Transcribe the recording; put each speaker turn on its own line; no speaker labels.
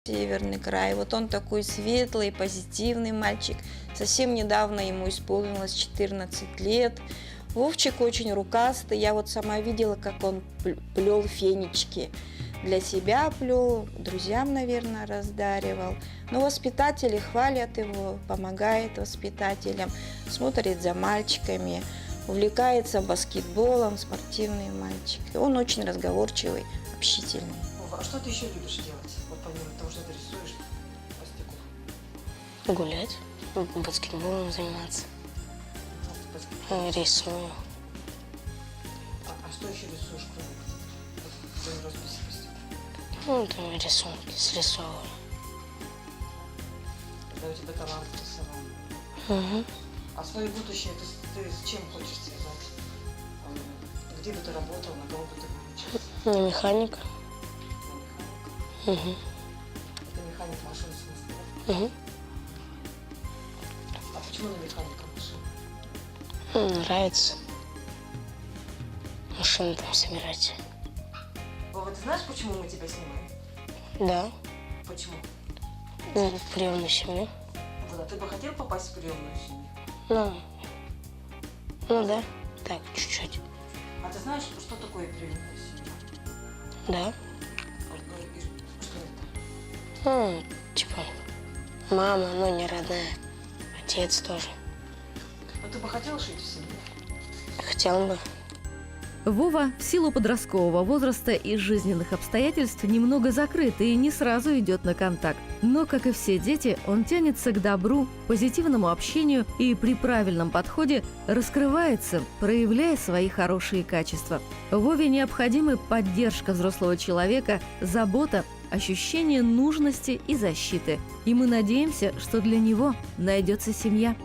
Северный край. Вот он такой светлый, позитивный мальчик. Совсем недавно ему исполнилось 14 лет. Вовчик очень рукастый. Я вот сама видела, как он плел фенечки. Для себя плел, друзьям, наверное, раздаривал. Но воспитатели хвалят его, помогает воспитателям, смотрит за мальчиками, увлекается баскетболом, спортивный мальчик. Он очень разговорчивый, общительный.
А что ты еще любишь делать? Вот помимо того, что ты рисуешь пластику.
Гулять, баскетболом заниматься, рисую.
А что еще рисуешь, кроме росписи пластику?
Ну, там рисунки срисовываю.
Когда у тебя талант рисования.
Угу.
А свое будущее ты с чем хочешь связать? Где бы ты работал, на кого бы ты выучился?
На механика.
На механика.
Угу.
Это механик машин, в смысле?
Угу.
А почему на механика машин?
Нравится машины там собирать.
Вова, ты знаешь, почему мы тебя снимаем?
Да.
Почему?
В приемную семью.
Вот, а ты бы хотел попасть в приемную семью?
Ну да, так, чуть-чуть.
А ты знаешь, что такое приемная семья?
Да.
И что это?
Ну, типа, мама, но не родная. Отец тоже.
Ну ты бы хотел жить в семье?
Хотел бы.
Вова в силу подросткового возраста и жизненных обстоятельств немного закрыт и не сразу идет на контакт. Но, как и все дети, он тянется к добру, позитивному общению и при правильном подходе раскрывается, проявляя свои хорошие качества. Вове необходимы поддержка взрослого человека, забота, ощущение нужности и защиты. И мы надеемся, что для него найдется семья.